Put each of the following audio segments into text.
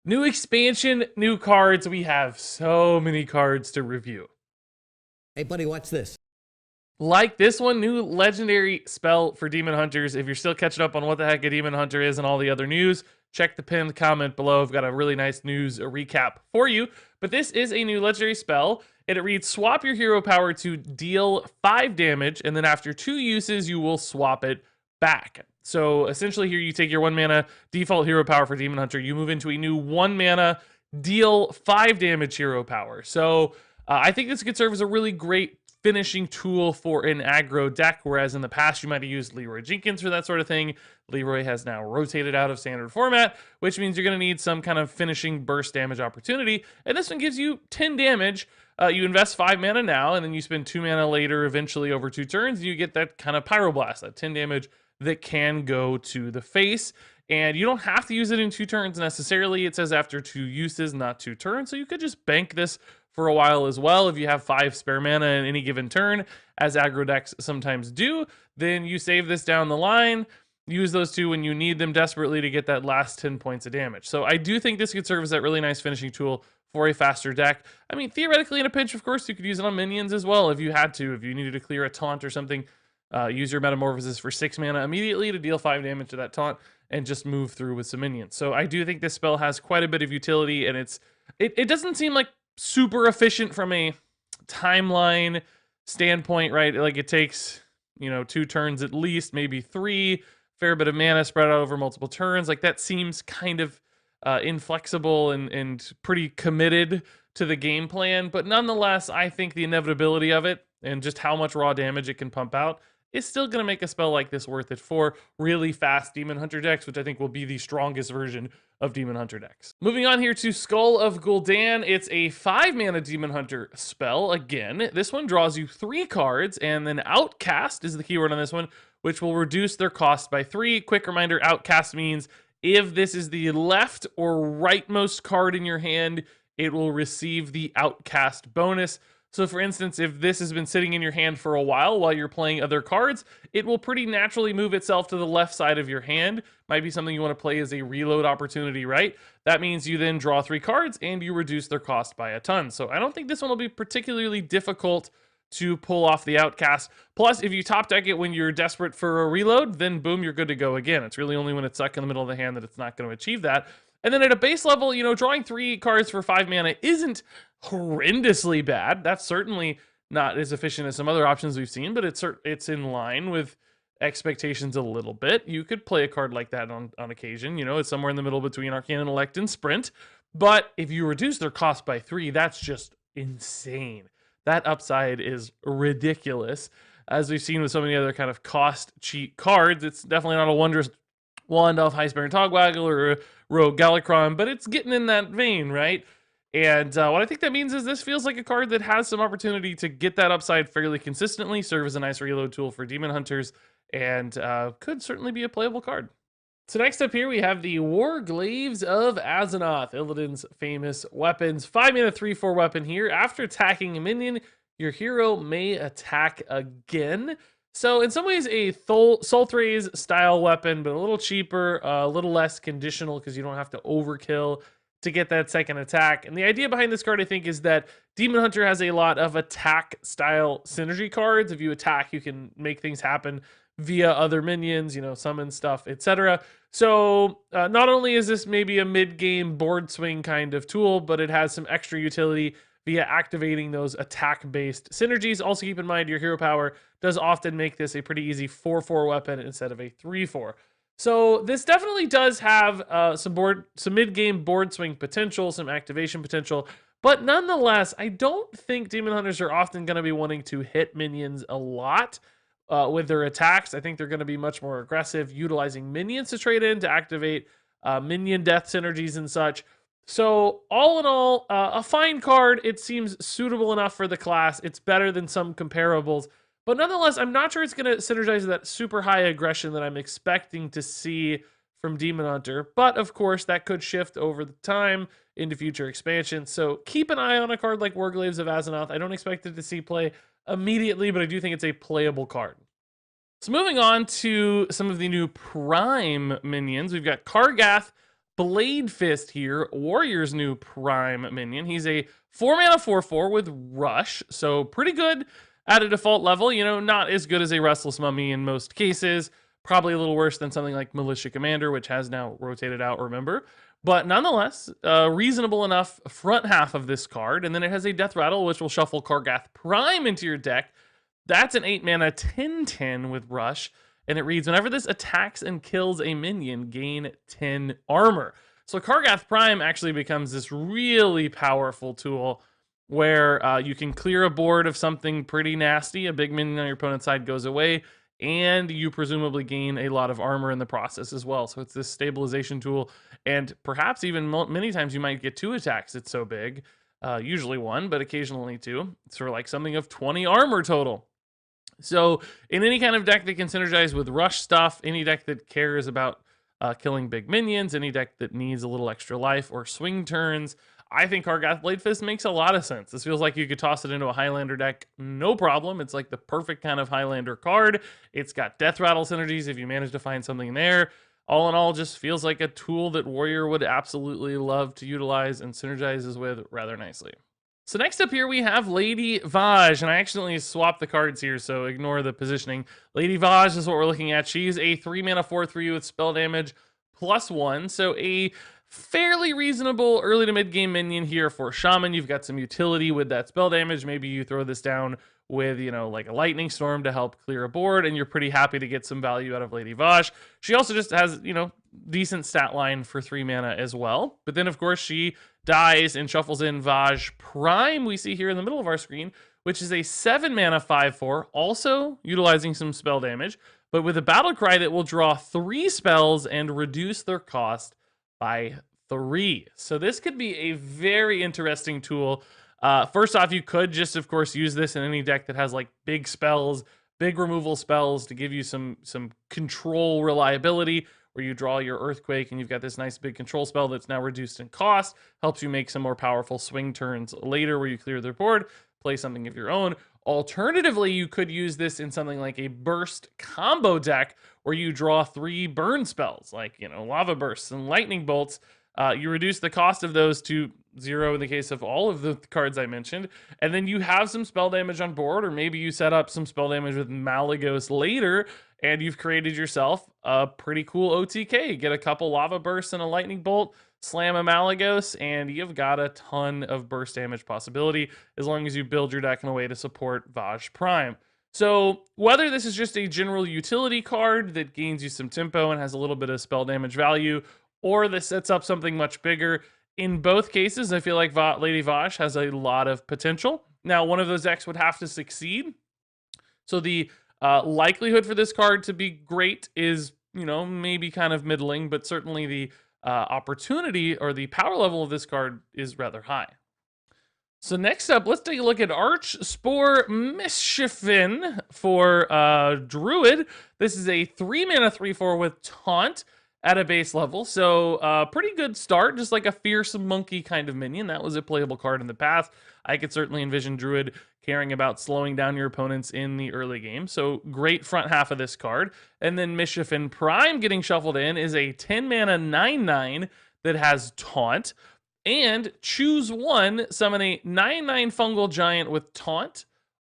New expansion, new cards. We have so many cards to review. Hey, buddy, watch this. Like this one, new legendary spell for Demon Hunters. If you're still catching up on what the heck a Demon Hunter is and all the other news, check the pinned comment below. I've got a really nice news recap for you. But this is a new legendary spell, and it reads, swap your hero power to deal 5 damage, and then after 2 uses, you will swap it back. So essentially here you take your 1 mana default hero power for Demon Hunter, you move into a new 1 mana deal 5 damage hero power. So I think this could serve as a really great finishing tool for an aggro deck, whereas in the past you might have used Leroy Jenkins for that sort of thing. Leroy has now rotated out of standard format, which means you're going to need some kind of finishing burst damage opportunity, and this one gives you 10 damage. You invest 5 mana now, and then you spend 2 mana later, eventually over 2 turns, and you get that kind of Pyroblast, that 10 damage that can go to the face. And you don't have to use it in 2 turns necessarily. It says after 2 uses, not 2 turns, so you could just bank this for a while as well. If you have 5 spare mana in any given turn, as aggro decks sometimes do, then you save this down the line, use those 2 when you need them desperately to get that last 10 points of damage. So I do think this could serve as that really nice finishing tool for a faster deck. I mean, theoretically in a pinch, of course, you could use it on minions as well if you had to. If you needed to clear a taunt or something, use your Metamorphosis for 6 mana immediately to deal 5 damage to that taunt and just move through with some minions. So I do think this spell has quite a bit of utility, and it doesn't seem like super efficient from a timeline standpoint, right? Like it takes, 2 turns at least, maybe 3, fair bit of mana spread out over multiple turns. Like that seems kind of inflexible and pretty committed to the game plan. But nonetheless, I think the inevitability of it and just how much raw damage it can pump out is still going to make a spell like this worth it for really fast Demon Hunter decks, which I think will be the strongest version of Demon Hunter decks. Moving on here to Skull of Gul'dan. It's a 5 mana Demon Hunter spell. Again, this one draws you 3 cards, and then Outcast is the keyword on this one, which will reduce their cost by 3. Quick reminder, Outcast means if this is the left or rightmost card in your hand, it will receive the Outcast bonus. So for instance, if this has been sitting in your hand for a while you're playing other cards, it will pretty naturally move itself to the left side of your hand. Might be something you want to play as a reload opportunity, right? That means you then draw 3 cards and you reduce their cost by a ton. So I don't think this one will be particularly difficult to pull off the Outcast. Plus, if you top deck it when you're desperate for a reload, then boom, you're good to go again. It's really only when it's stuck in the middle of the hand that it's not going to achieve that. And then at a base level, drawing 3 cards for 5 mana isn't horrendously bad. That's certainly not as efficient as some other options we've seen, but it's in line with expectations a little bit. You could play a card like that on occasion. It's somewhere in the middle between Arcane and Elect and Sprint. But if you reduce their cost by 3, that's just insane. That upside is ridiculous. As we've seen with so many other kind of cost cheat cards, it's definitely not a wondrous wand off Heistbaron Togwaggle or a Rogue Galakron, but it's getting in that vein, right? And what I think that means is this feels like a card that has some opportunity to get that upside fairly consistently, serve as a nice reload tool for Demon Hunters, and could certainly be a playable card. So next up here, we have the Gleaves of Azeroth, Illidan's famous weapons. 5 mana 3/4 weapon here. After attacking a minion, your hero may attack again. So in some ways, a Sulthray's style weapon, but a little cheaper, a little less conditional because you don't have to overkill to get that second attack. And the idea behind this card, I think, is that Demon Hunter has a lot of attack style synergy cards. If you attack, you can make things happen via other minions, summon stuff, etc. So not only is this maybe a mid-game board swing kind of tool, but it has some extra utility via activating those attack-based synergies. Also keep in mind your hero power does often make this a pretty easy 4/4 weapon instead of a 3/4. So this definitely does have some mid-game board swing potential, some activation potential, but nonetheless, I don't think Demon Hunters are often going to be wanting to hit minions a lot with their attacks. I think they're going to be much more aggressive, utilizing minions to trade in to activate minion death synergies and such. So all in all, a fine card. It seems suitable enough for the class. It's better than some comparables. But nonetheless, I'm not sure it's going to synergize that super high aggression that I'm expecting to see from Demon Hunter. But of course, that could shift over the time into future expansions. So keep an eye on a card like Gleaves of Azeroth. I don't expect it to see play immediately, but I do think it's a playable card. So moving on to some of the new Prime minions, we've got Kargath, Blade Fist here, Warrior's new Prime minion. He's a 4-mana 4/4 with Rush, so pretty good at a default level. You know, not as good as a Restless Mummy in most cases. Probably a little worse than something like Militia Commander, which has now rotated out, remember? But nonetheless, reasonable enough front half of this card. And then it has a Death Rattle, which will shuffle Kargath Prime into your deck. That's an 8-mana 10/10 with Rush. And it reads, whenever this attacks and kills a minion, gain 10 armor. So Kargath Prime actually becomes this really powerful tool where you can clear a board of something pretty nasty. A big minion on your opponent's side goes away, and you presumably gain a lot of armor in the process as well. So it's this stabilization tool, and perhaps even many times you might get 2 attacks. It's so big. Usually 1, but occasionally 2. It's for like something of 20 armor total. So in any kind of deck that can synergize with rush stuff, any deck that cares about killing big minions, any deck that needs a little extra life or swing turns, I think Kargath Blade Fist makes a lot of sense. This feels like you could toss it into a Highlander deck, no problem. It's like the perfect kind of Highlander card. It's got Death Rattle synergies if you manage to find something there. All in all, just feels like a tool that Warrior would absolutely love to utilize and synergizes with rather nicely. So next up here we have Lady Vashj, and I accidentally swapped the cards here, so ignore the positioning. Lady Vashj is what we're looking at. She's a 3-mana 4/3 with spell damage +1, so a fairly reasonable early to mid game minion here for Shaman. You've got some utility with that spell damage. Maybe you throw this down with, you know, like a lightning storm to help clear a board, and you're pretty happy to get some value out of Lady Vashj. She also just has, you know, decent stat line for 3 mana as well. But then, of course, she dies and shuffles in Vashj Prime, we see here in the middle of our screen, which is a 7-mana 5/4, also utilizing some spell damage, but with a battle cry that will draw 3 spells and reduce their cost by 3. So this could be a very interesting tool. First off, you could just, of course, use this in any deck that has like big spells, big removal spells to give you some control reliability, where you draw your Earthquake and you've got this nice big control spell that's now reduced in cost, helps you make some more powerful swing turns later where you clear their board, play something of your own. Alternatively, you could use this in something like a burst combo deck where you draw 3 burn spells, like, you know, lava bursts and lightning bolts. You reduce the cost of those to 0 in the case of all of the cards I mentioned, and then you have some spell damage on board, or maybe you set up some spell damage with Malygos later, and you've created yourself a pretty cool OTK. Get a couple lava bursts and a lightning bolt, slam a Malygos, and you've got a ton of burst damage possibility as long as you build your deck in a way to support Vashj Prime. So whether this is just a general utility card that gains you some tempo and has a little bit of spell damage value, or this sets up something much bigger, in both cases, I feel like Lady Vashj has a lot of potential. Now, one of those decks would have to succeed. So the likelihood for this card to be great is, you know, maybe kind of middling, but certainly the opportunity or the power level of this card is rather high. So next up, let's take a look at Arch Spore Shippen for Druid. This is a 3-mana 3/4 with Taunt at a base level, so pretty good start, just like a fearsome monkey kind of minion. That was a playable card in the past. I could certainly envision Druid caring about slowing down your opponents in the early game, so great front half of this card. And then Shippen Prime getting shuffled in is a 10-mana 9/9 that has Taunt, and choose one, summon a 9/9 Fungal Giant with Taunt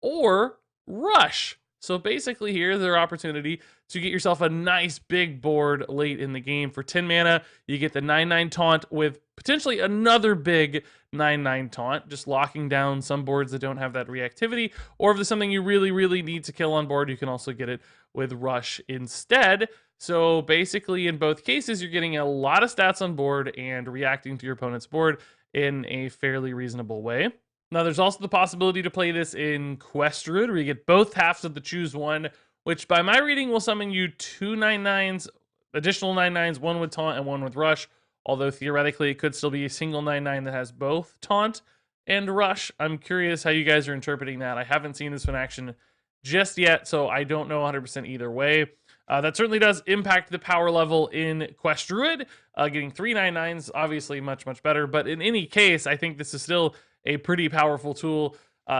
or Rush. So basically here's their opportunity to get yourself a nice big board late in the game. For 10 mana, you get the 9/9 Taunt with potentially another big 9/9 Taunt, just locking down some boards that don't have that reactivity. Or if there's something you really, really need to kill on board, you can also get it with Rush instead. So basically in both cases, you're getting a lot of stats on board and reacting to your opponent's board in a fairly reasonable way. Now, there's also the possibility to play this in Quest Druid, where you get both halves of the choose one, which by my reading will summon you 2 9/9s, additional 9/9s, one with Taunt and one with Rush, although theoretically it could still be a single 9/9 that has both Taunt and Rush. I'm curious how you guys are interpreting that. I haven't seen this in action just yet, so I don't know 100% either way. That certainly does impact the power level in Quest Druid. Getting 3 9/9s, obviously much, much better, but in any case, I think this is still a pretty powerful tool.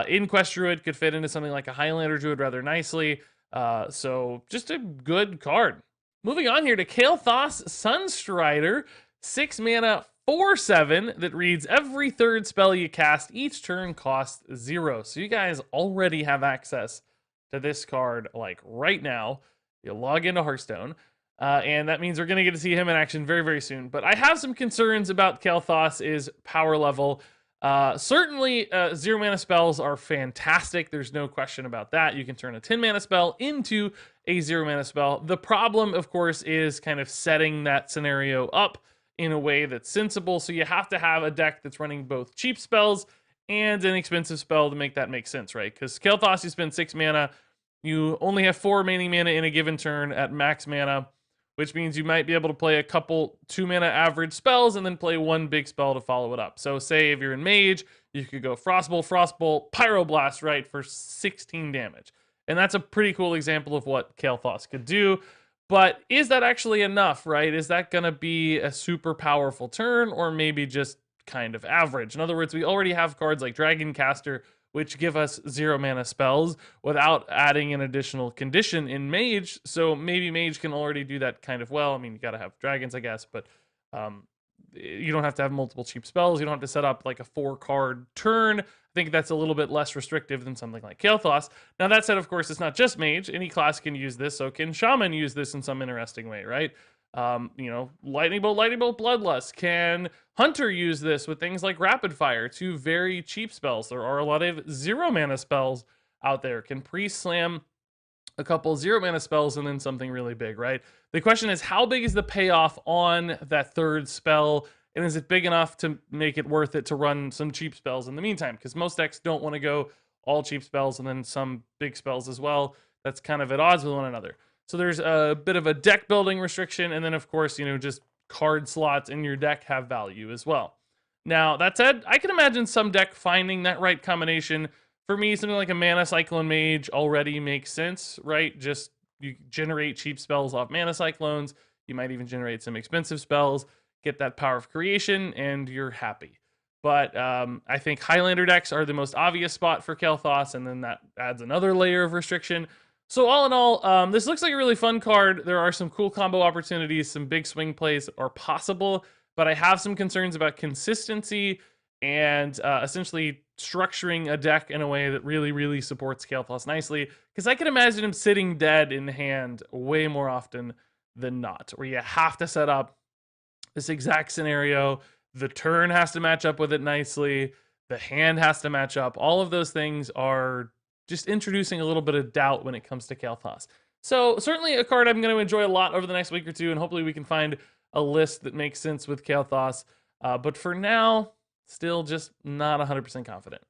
In Quest Druid, could fit into something like a Highlander Druid rather nicely. So just a good card. Moving on here to Kael'Thas Sunstrider. 6 mana, 4/7 that reads every third spell you cast each turn costs 0. So you guys already have access to this card like right now. You log into Hearthstone. And that means we're going to get to see him in action very, very soon. But I have some concerns about Kael'Thas' power level. Certainly, 0 mana spells are fantastic. There's no question about that. You can turn a 10 mana spell into a 0 mana spell. The problem, of course, is kind of setting that scenario up in a way that's sensible. So you have to have a deck that's running both cheap spells and an expensive spell to make that make sense, right? Because Kael'Thas, you spend 6 mana. You only have 4 remaining mana in a given turn at max mana, which means you might be able to play a couple 2 mana average spells and then play one big spell to follow it up. So say if you're in Mage, you could go Frostbolt, Pyroblast, right, for 16 damage. And that's a pretty cool example of what Kael'Thas could do. But is that actually enough, right? Is that going to be a super powerful turn or maybe just kind of average? In other words, we already have cards like Dragoncaster, which give us 0 mana spells without adding an additional condition in Mage. So maybe Mage can already do that kind of well. I mean, you got to have dragons, I guess, but you don't have to have multiple cheap spells. You don't have to set up like a 4-card turn. I think that's a little bit less restrictive than something like Kael'Thas. Now, that said, of course, it's not just Mage. Any class can use this. So can Shaman use this in some interesting way, right? Lightning Bolt, Bloodlust. Can Hunter use this with things like Rapid Fire, 2 very cheap spells? There are a lot of 0 mana spells out there. Can Priest slam a couple 0 mana spells and then something really big, right? The question is, how big is the payoff on that third spell? And is it big enough to make it worth it to run some cheap spells in the meantime? Because most decks don't want to go all cheap spells and then some big spells as well. That's kind of at odds with one another. So there's a bit of a deck building restriction, and then of course, just card slots in your deck have value as well. Now, that said, I can imagine some deck finding that right combination. For me, something like a Mana Cyclone Mage already makes sense, right? Just you generate cheap spells off Mana Cyclones. You might even generate some expensive spells, get that power of creation, and you're happy. But I think Highlander decks are the most obvious spot for Kael'Thas, and then that adds another layer of restriction. So all in all, this looks like a really fun card. There are some cool combo opportunities, some big swing plays are possible, but I have some concerns about consistency and essentially structuring a deck in a way that really, really supports Kael'Thas nicely, because I can imagine him sitting dead in hand way more often than not, where you have to set up this exact scenario. The turn has to match up with it nicely. The hand has to match up. All of those things are just introducing a little bit of doubt when it comes to Kael'Thas. So certainly a card I'm going to enjoy a lot over the next week or two, and hopefully we can find a list that makes sense with Kael'Thas. But for now, still just not 100% confident.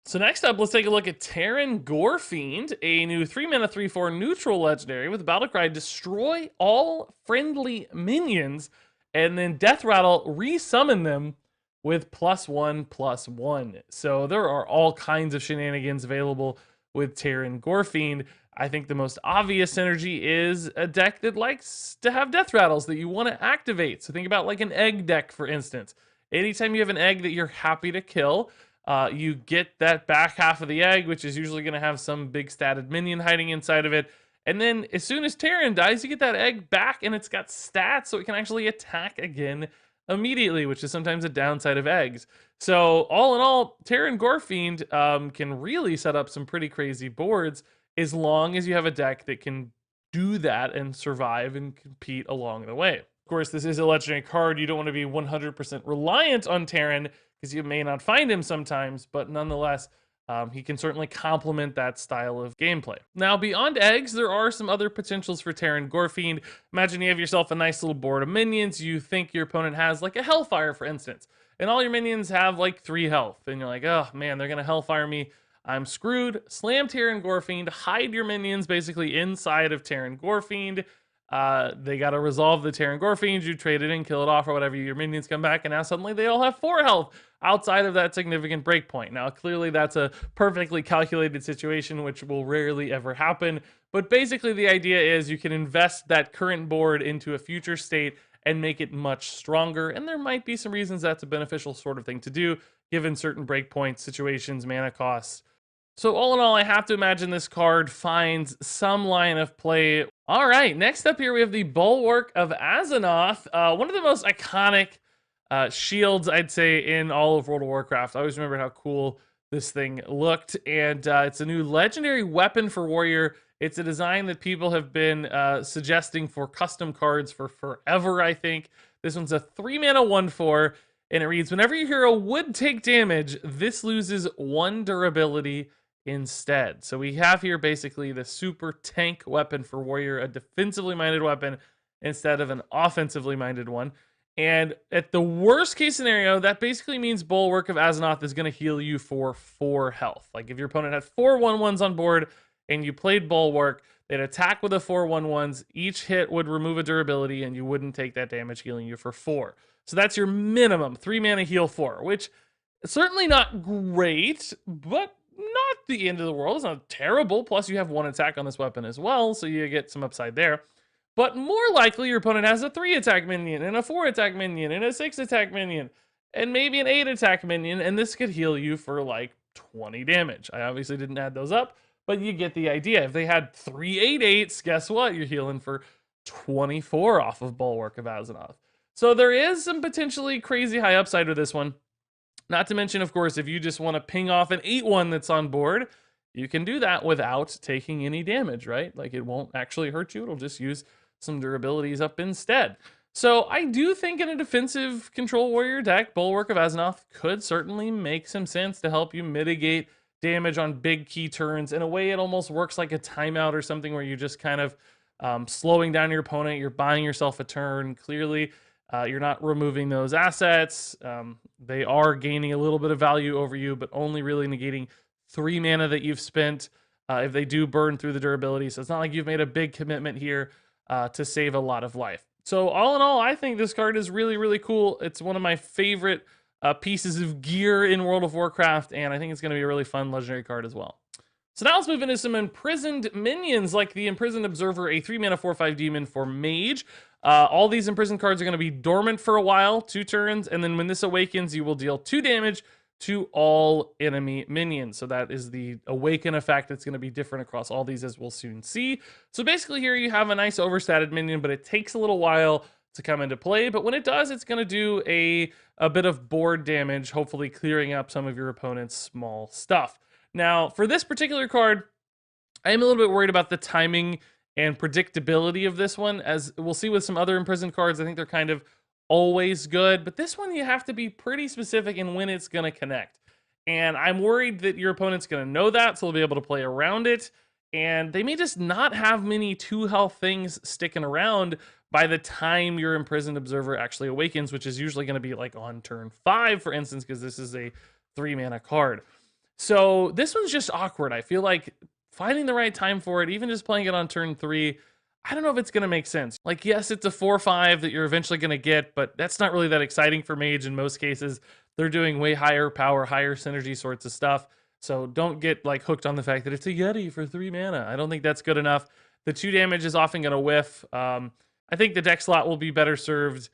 So next up, let's take a look at Teron Gorefiend, a new 3 mana 3/4 neutral legendary with Battlecry: destroy all friendly minions, and then Death Rattle, resummon them with +1/+1. So there are all kinds of shenanigans available with Teron Gorefiend. I think the most obvious synergy is a deck that likes to have death rattles that you want to activate. So think about like an egg deck, for instance. Anytime you have an egg that you're happy to kill, you get that back half of the egg, which is usually going to have some big statted minion hiding inside of it. And then as soon as Teron dies, you get that egg back and it's got stats, so it can actually attack again immediately, which is sometimes a downside of eggs. So all in all, Teron Gorefiend can really set up some pretty crazy boards as long as you have a deck that can do that and survive and compete along the way. Of course, this is a legendary card. You don't want to be 100% reliant on Teron because you may not find him sometimes, but nonetheless, he can certainly complement that style of gameplay. Now, beyond eggs, there are some other potentials for Teron Gorefiend. Imagine you have yourself a nice little board of minions. You think your opponent has like a Hellfire, for instance, and all your minions have like 3 health. And you're like, oh man, they're going to Hellfire me. I'm screwed. Slam Teron Gorefiend, hide your minions basically inside of Teron Gorefiend. They got to resolve the Teron Gorefiend. You trade it in, kill it off or whatever. Your minions come back and now suddenly they all have 4 health outside of that significant breakpoint. Now, clearly that's a perfectly calculated situation, which will rarely ever happen. But basically the idea is you can invest that current board into a future state and make it much stronger. And there might be some reasons that's a beneficial sort of thing to do, given certain breakpoint situations, mana costs. So all in all, I have to imagine this card finds some line of play. All right, next up here we have the Bulwark of Azeroth, one of the most iconic shields, I'd say, in all of World of Warcraft. I always remember how cool this thing looked, and it's a new legendary weapon for Warrior. It's a design that people have been suggesting for custom cards for forever, I think. This one's a 3-mana 1/4, and it reads, whenever your hero would take damage, this loses 1 durability instead. So we have here basically the super tank weapon for Warrior, a defensively minded weapon instead of an offensively minded one. And at the worst case scenario, that basically means Bulwark of Azeroth is going to heal you for 4 health. Like if your opponent had 4 1/1s on board and you played Bulwark, they'd attack with the 4 1/1s. Each hit would remove a durability and you wouldn't take that damage, healing you for 4. So that's your minimum 3 mana heal 4, which is certainly not great, but not the end of the world. It's not terrible. Plus, you have 1 attack on this weapon as well, so you get some upside there. But more likely, your opponent has a 3 attack minion, and a 4 attack minion, and a 6 attack minion, and maybe an 8 attack minion, and this could heal you for like 20 damage. I obviously didn't add those up, but you get the idea. If they had 3 8/8s, guess what? You're healing for 24 off of Bulwark of Azeroth. So there is some potentially crazy high upside with this one. Not to mention, of course, if you just want to ping off an 8/1 that's on board, you can do that without taking any damage, right? Like it won't actually hurt you. It'll just use some durabilities up instead. So I do think in a defensive control warrior deck, Bulwark of Azeroth could certainly make some sense to help you mitigate damage on big key turns. In a way, it almost works like a timeout or something where you're just kind of slowing down your opponent. You're buying yourself a turn. Clearly, you're not removing those assets. They are gaining a little bit of value over you, but only really negating 3 mana that you've spent if they do burn through the durability. So it's not like you've made a big commitment here to save a lot of life. So all in all, I think this card is really, really cool. It's one of my favorite pieces of gear in World of Warcraft, and I think it's going to be a really fun legendary card as well. So now let's move into some imprisoned minions, like the Imprisoned Observer, a 3-mana 4/5 demon for Mage. All these imprisoned cards are going to be dormant for a while, 2 turns, and then when this awakens, you will deal 2 damage to all enemy minions. So that is the awaken effect. It's going to be different across all these, as we'll soon see. So basically here you have a nice overstated minion, but it takes a little while to come into play. But when it does, it's going to do a bit of board damage, hopefully clearing up some of your opponent's small stuff. Now, for this particular card, I am a little bit worried about the timing and predictability of this one. As we'll see with some other imprisoned cards, I think they're kind of always good, but this one you have to be pretty specific in when it's going to connect. And I'm worried that your opponent's going to know that, so they'll be able to play around it. And they may just not have many 2 health things sticking around by the time your Imprisoned Observer actually awakens, which is usually going to be like on turn 5, for instance, because this is a 3-mana card. So this one's just awkward. I feel like finding the right time for it, even just playing it on turn 3, I don't know if it's going to make sense. Like, yes, it's a 4/5 that you're eventually going to get, but that's not really that exciting for Mage in most cases. They're doing way higher power, higher synergy sorts of stuff. So don't get like hooked on the fact that it's a Yeti for 3 mana. I don't think that's good enough. The 2 damage is often going to whiff. I think the deck slot will be better served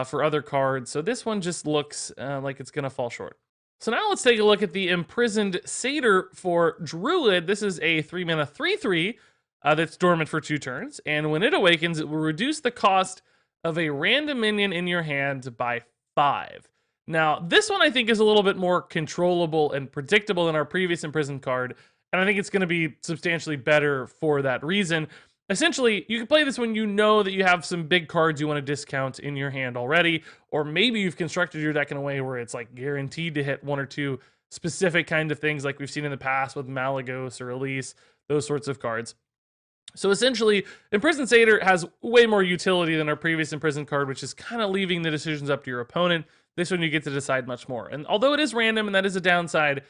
for other cards. So this one just looks like it's going to fall short. So now let's take a look at the Imprisoned Satyr for Druid. This is a 3-mana 3/3. That's dormant for 2 turns, and when it awakens, it will reduce the cost of a random minion in your hand by 5. Now, this one I think is a little bit more controllable and predictable than our previous imprisoned card, and I think it's going to be substantially better for that reason. Essentially, you can play this when you know that you have some big cards you want to discount in your hand already, or maybe you've constructed your deck in a way where it's like guaranteed to hit 1 or 2 specific kind of things like we've seen in the past with Malygos or Elise, those sorts of cards. So essentially, Imprisoned Satyr has way more utility than our previous Imprisoned card, which is kind of leaving the decisions up to your opponent. This one you get to decide much more. And although it is random, and that is a downside,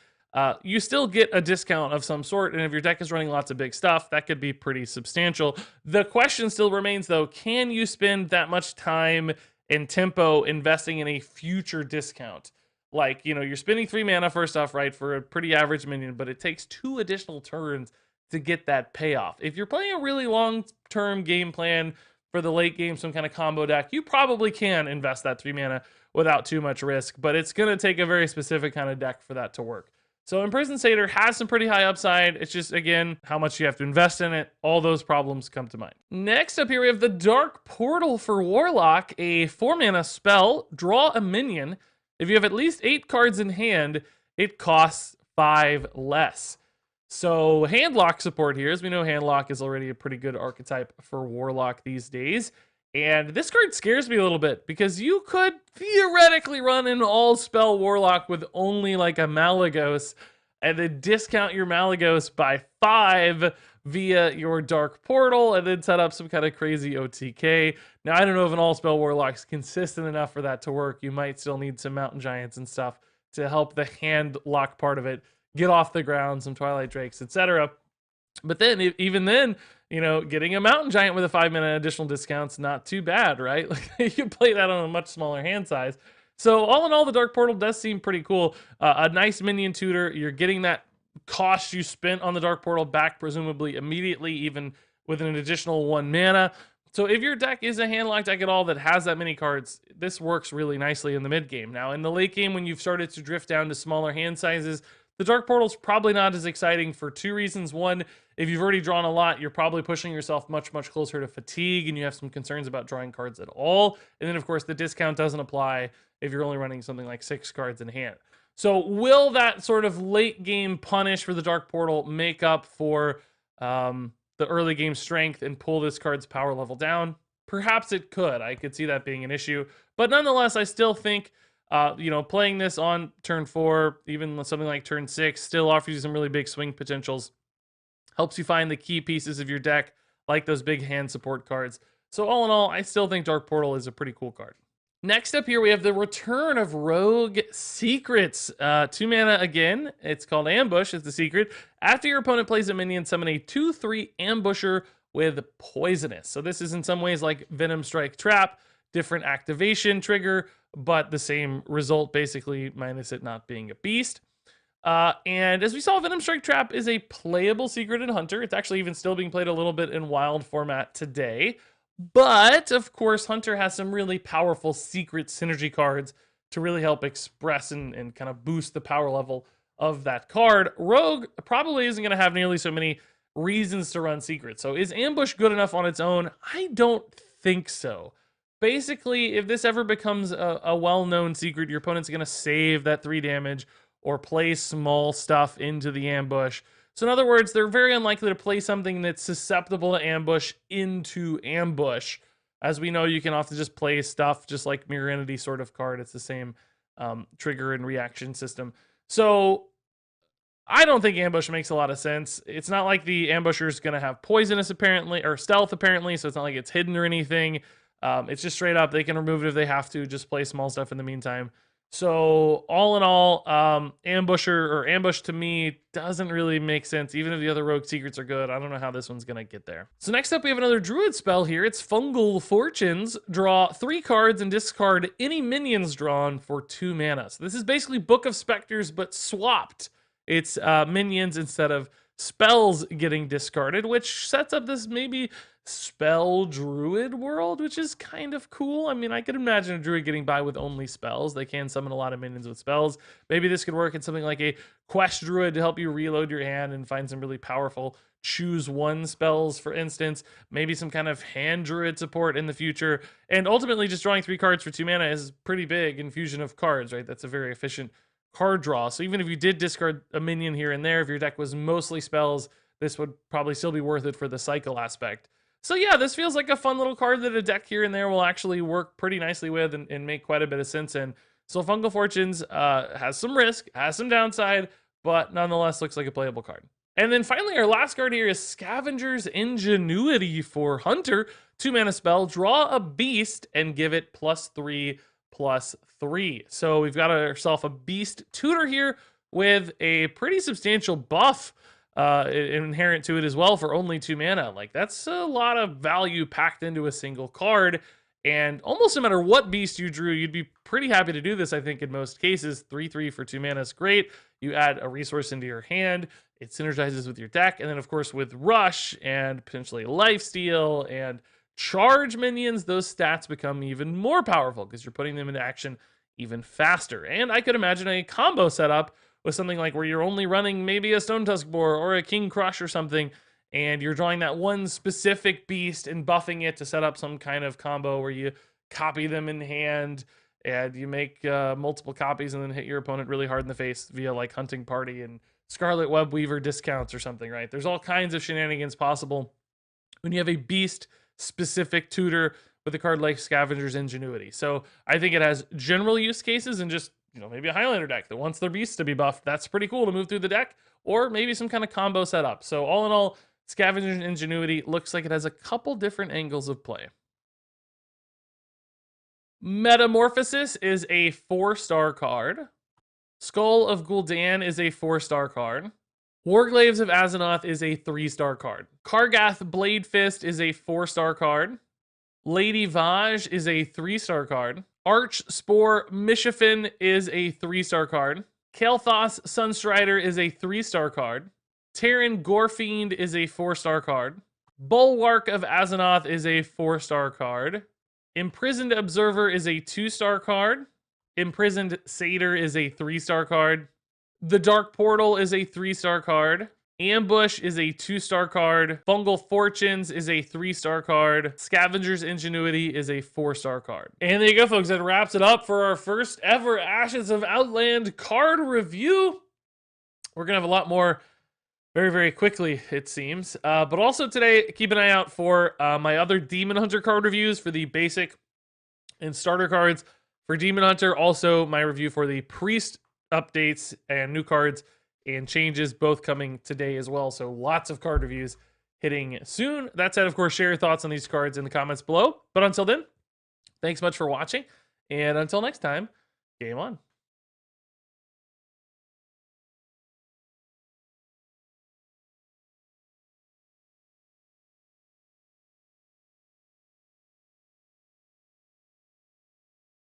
you still get a discount of some sort. And if your deck is running lots of big stuff, that could be pretty substantial. The question still remains, though, can you spend that much time and tempo investing in a future discount? Like, you're spending 3 mana first off, right, for a pretty average minion, but it takes 2 additional turns to get that payoff. If you're playing a really long-term game plan for the late game, some kind of combo deck, you probably can invest that 3 mana without too much risk, but it's going to take a very specific kind of deck for that to work. So Imprisoned Satyr has some pretty high upside. It's just, again, how much you have to invest in it. All those problems come to mind. Next up here, we have the Dark Portal for Warlock, a 4-mana spell. Draw a minion. If you have at least 8 cards in hand, it costs 5 less. So Handlock support here, as we know, Handlock is already a pretty good archetype for Warlock these days. And this card scares me a little bit because you could theoretically run an all-spell Warlock with only like a Malygos and then discount your Malygos by 5 via your Dark Portal and then set up some kind of crazy OTK. Now, I don't know if an all-spell Warlock's consistent enough for that to work. You might still need some Mountain Giants and stuff to help the Handlock part of it get off the ground, some Twilight Drakes, etc. But then, even then, you know, getting a Mountain Giant with a 5-mana additional discount's not too bad, right? Like, you can play that on a much smaller hand size. So all in all, the Dark Portal does seem pretty cool. A nice minion tutor. You're getting that cost you spent on the Dark Portal back, presumably immediately, even with an additional 1 mana. So if your deck is a Handlock deck at all that has that many cards, this works really nicely in the mid game. Now, in the late game, when you've started to drift down to smaller hand sizes, the Dark Portal's probably not as exciting for 2 reasons. One, if you've already drawn a lot, you're probably pushing yourself much, much closer to fatigue, and you have some concerns about drawing cards at all. And then, of course, the discount doesn't apply if you're only running something like 6 cards in hand. So will that sort of late game punish for the Dark Portal make up for the early game strength and pull this card's power level down? Perhaps it could. I could see that being an issue. But nonetheless, I still think playing this on turn 4, even something like turn 6, still offers you some really big swing potentials. Helps you find the key pieces of your deck, like those big hand support cards. So all in all, I still think Dark Portal is a pretty cool card. Next up here, we have the return of Rogue Secrets. 2 mana again. It's called Ambush. It's the secret. After your opponent plays a minion, summon a 2/3 Ambusher with Poisonous. So this is in some ways like Venom Strike Trap, different activation trigger, but the same result basically, minus it not being a beast. And as we saw, Venom Strike Trap is a playable secret in Hunter. It's actually even still being played a little bit in Wild format today. But, of course, Hunter has some really powerful secret synergy cards to really help express and kind of boost the power level of that card. Rogue probably isn't going to have nearly so many reasons to run secrets. So is Ambush good enough on its own? I don't think so. Basically, if this ever becomes a well-known secret, your opponent's going to save that 3 damage or play small stuff into the ambush. So in other words, they're very unlikely to play something that's susceptible to ambush into ambush. As we know, you can often just play stuff just like Mirror Entity sort of card. It's the same trigger and reaction system. So I don't think ambush makes a lot of sense. It's not like the ambusher's going to have poisonous apparently, or stealth apparently, so it's not like it's hidden or anything. It's just straight up, they can remove it if they have to, just play small stuff in the meantime. So all in all, Ambusher or Ambush to me doesn't really make sense. Even if the other Rogue Secrets are good, I don't know how this one's going to get there. So next up, we have another Druid spell here. It's Fungal Fortunes. Draw 3 cards and discard any minions drawn for 2 mana. So this is basically Book of Specters, but swapped. It's minions instead of spells getting discarded, which sets up this maybe spell druid world, which is kind of cool. I mean, I could imagine a druid getting by with only spells. They can summon a lot of minions with spells. Maybe this could work in something like a quest druid to help you reload your hand and find some really powerful choose 1 spells, for instance. Maybe some kind of hand druid support in the future. And ultimately, just drawing 3 cards for 2 mana is pretty big infusion of cards, right? That's a very efficient card draw. So even if you did discard a minion here and there, if your deck was mostly spells, this would probably still be worth it for the cycle aspect. So yeah, this feels like a fun little card that a deck here and there will actually work pretty nicely with and make quite a bit of sense in. So Fungal Fortunes has some risk, has some downside, but nonetheless looks like a playable card. And then finally, our last card here is Scavengers Ingenuity for Hunter. 2 mana spell, draw a beast and give it +3/+3. So we've got ourselves a beast tutor here with a pretty substantial buff inherent to it as well for only 2 mana. Like, that's a lot of value packed into a single card. And almost no matter what beast you drew, you'd be pretty happy to do this, I think, in most cases. 3/3 for 2 mana is great. You add a resource into your hand. It synergizes with your deck. And then, of course, with Rush and potentially Lifesteal and Charge minions, those stats become even more powerful because you're putting them into action even faster. And I could imagine a combo setup with something like where you're only running maybe a Stone Tusk Boar or a King Crush or something, and you're drawing that one specific beast and buffing it to set up some kind of combo where you copy them in hand and you make multiple copies and then hit your opponent really hard in the face via like Hunting Party and Scarlet Web Weaver discounts or something, right? There's all kinds of shenanigans possible when you have a beast specific tutor with a card like Scavengers Ingenuity. So I think it has general use cases and just, maybe a Highlander deck that wants their beasts to be buffed. That's pretty cool to move through the deck, or maybe some kind of combo setup. So all in all, Scavengers Ingenuity looks like it has a couple different angles of play. Metamorphosis is a 4-star card. Skull of Gul'dan is a 4-star card. Gleaves of Azeroth is a 3-star card. Kargath Blade Fist is a 4-star card. Lady Vashj is a 3-star card. Arch Spore Shippen is a 3-star card. Kael'Thas Sunstrider is a 3-star card. Teron Gorefiend is a 4-star card. Bulwark of Azeroth is a 4-star card. Imprisoned Observer is a 2-star card. Imprisoned Satyr is a 3-star card. The Dark Portal is a 3-star card. Ambush is a 2-star card. Fungal Fortunes is a 3-star card. Scavengers Ingenuity is a 4-star card. And there you go, folks. That wraps it up for our first ever Ashes of Outland card review. We're going to have a lot more very, very quickly, it seems. But also today, keep an eye out for my other Demon Hunter card reviews for the basic and starter cards for Demon Hunter. Also, my review for the Priest updates and new cards and changes, both coming today as well. So lots of card reviews hitting soon. That said, of course, share your thoughts on these cards in the comments below. But until then, thanks much for watching. And until next time, game on.